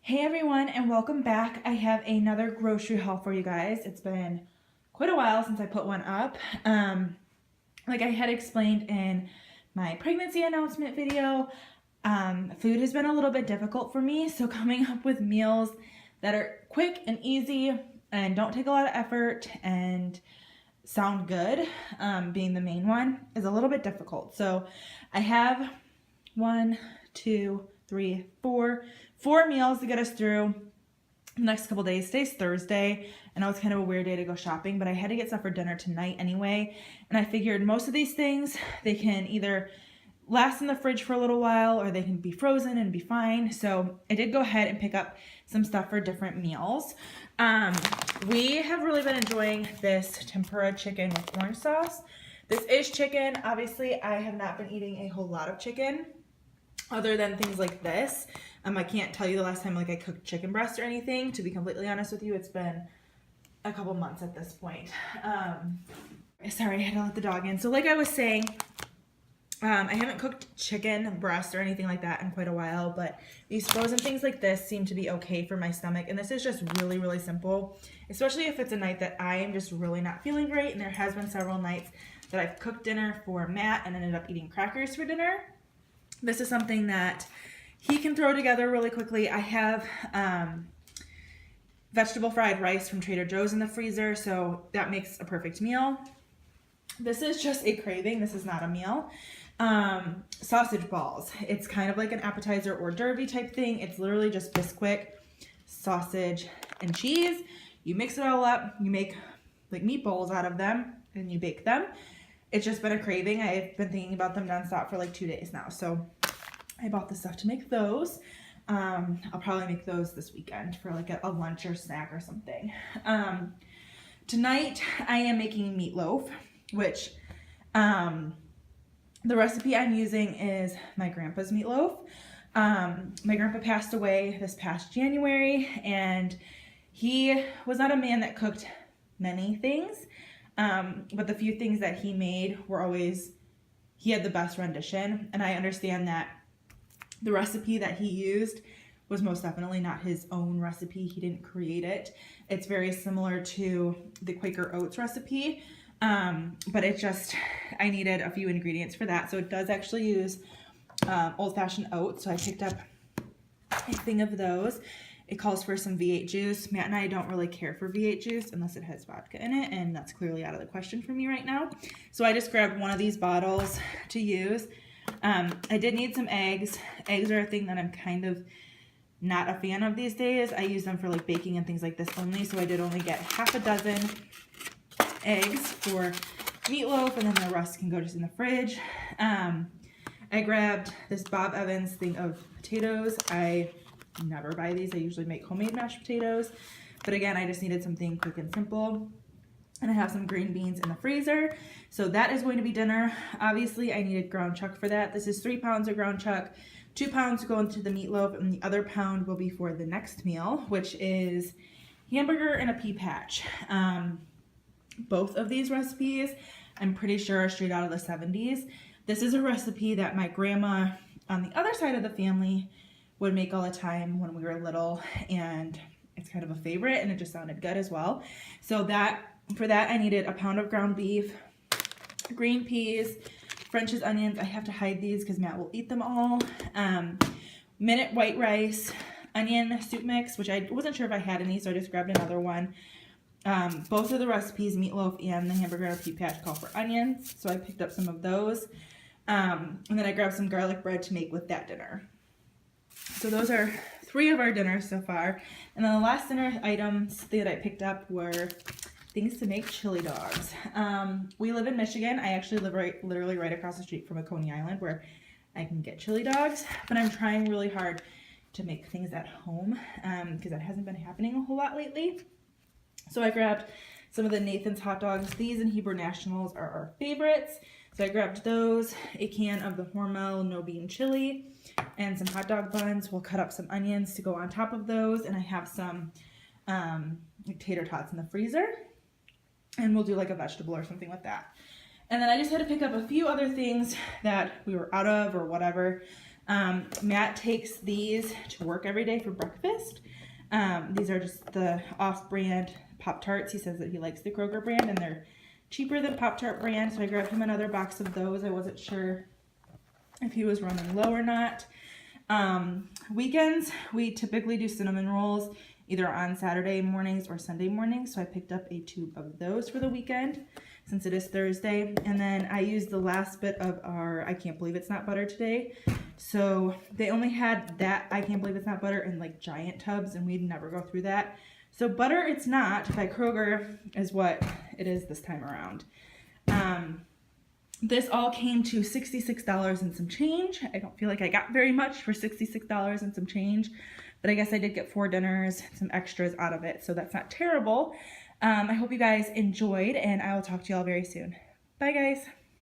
Hey everyone, and welcome back. I have another grocery haul for you guys. It's been quite a while since I put one up. Like I had explained in my pregnancy announcement video, food has been a little bit difficult for me, so coming up with meals that are quick and easy and don't take a lot of effort and sound good, being the main one, is a little bit difficult. So I have one, two, three, four meals to get us through the next couple days. Today's Thursday. I know it's kind of a weird day to go shopping, but I had to get stuff for dinner tonight anyway. And I figured most of these things, they can either last in the fridge for a little while or they can be frozen and be fine. So I did go ahead and pick up some stuff for different meals. We have really been enjoying this tempura chicken with orange sauce. This is chicken. Obviously, I have not been eating a whole lot of chicken other than things like this. I can't tell you the last time I cooked chicken breast or anything. To be completely honest with you, it's been a couple months at this point. Sorry, I had to let the dog in. So like I was saying, I haven't cooked chicken breast or anything like that in quite a while, but these frozen things like this seem to be okay for my stomach. And this is just really, really simple, especially if it's a night that I am just really not feeling great. And there has been several nights that I've cooked dinner for Matt and ended up eating crackers for dinner. This is something that he can throw together really quickly. I have vegetable fried rice from Trader Joe's in the freezer, so that makes a perfect meal. This is just a craving. This is not a meal. Sausage balls. It's kind of like an appetizer or derby type thing. It's literally just Bisquick, sausage, and cheese. You mix it all up. You make like meatballs out of them, and you bake them. It's just been a craving. I've been thinking about them nonstop for like 2 days now. So I bought the stuff to make those. I'll probably make those this weekend for like a lunch or snack or something. Tonight I am making meatloaf, which the recipe I'm using is my grandpa's meatloaf. My grandpa passed away this past January, and he was not a man that cooked many things. But the few things that he made were always, he had the best rendition. And I understand that the recipe that he used was most definitely not his own recipe. He didn't create it. It's very similar to the Quaker Oats recipe. But it just, I needed a few ingredients for that. So it does actually use old-fashioned oats. So I picked up a thing of those. It calls for some V8 juice. Matt and I don't really care for V8 juice unless it has vodka in it, and that's clearly out of the question for me right now. So I just grabbed one of these bottles to use. I did need some eggs. Eggs are a thing that I'm kind of not a fan of these days. I use them for like baking and things like this only, so I did only get half a dozen eggs for meatloaf, and then the rest can go just in the fridge. I grabbed this Bob Evans thing of potatoes. I never buy these. I usually make homemade mashed potatoes, but again, I just needed something quick and simple. And I have some green beans in the freezer, so that is going to be dinner. Obviously, I needed ground chuck for that. This is 3 pounds of ground chuck, 2 pounds go into the meatloaf, and the other pound will be for the next meal, which is hamburger and a pea patch. Both of these recipes, I'm pretty sure, are straight out of the 70s. This is a recipe that my grandma on the other side of the family would make all the time when we were little, and it's kind of a favorite, and it just sounded good as well. So for that I needed a pound of ground beef, green peas, French's onions. I have to hide these because Matt will eat them all. Minute white rice, onion soup mix, which I wasn't sure if I had any, so I just grabbed another one. Both of the recipes, meatloaf and the hamburger and pea patch, call for onions, so I picked up some of those. And then I grabbed some garlic bread to make with that dinner. So those are 3 of our dinners so far. And then the last dinner items that I picked up were things to make chili dogs. We live in Michigan. I actually live literally right across the street from a Coney Island where I can get chili dogs, but I'm trying really hard to make things at home because that hasn't been happening a whole lot lately. So I grabbed some of the Nathan's hot dogs. These and Hebrew Nationals are our favorites. So I grabbed those, a can of the Hormel no bean chili, and some hot dog buns. We'll cut up some onions to go on top of those, and I have some tater tots in the freezer, and we'll do like a vegetable or something with that. And then I just had to pick up a few other things that we were out of or whatever. Matt takes these to work every day for breakfast. These are just the off-brand Pop-Tarts. He says that he likes the Kroger brand and they're cheaper than Pop-Tart brand, so I grabbed him another box of those. I wasn't sure if he was running low or not. Weekends, we typically do cinnamon rolls either on Saturday mornings or Sunday mornings, so I picked up a tube of those for the weekend since it is Thursday. And then I used the last bit of our I Can't Believe It's Not Butter today. So they only had that I Can't Believe It's Not Butter in like giant tubs, and we'd never go through that. So Butter It's Not by Kroger is what it is this time around. This all came to $66 and some change. I don't feel like I got very much for $66 and some change, but I guess I did get 4 dinners, some extras out of it, so that's not terrible. I hope you guys enjoyed, and I will talk to you all very soon. Bye, guys.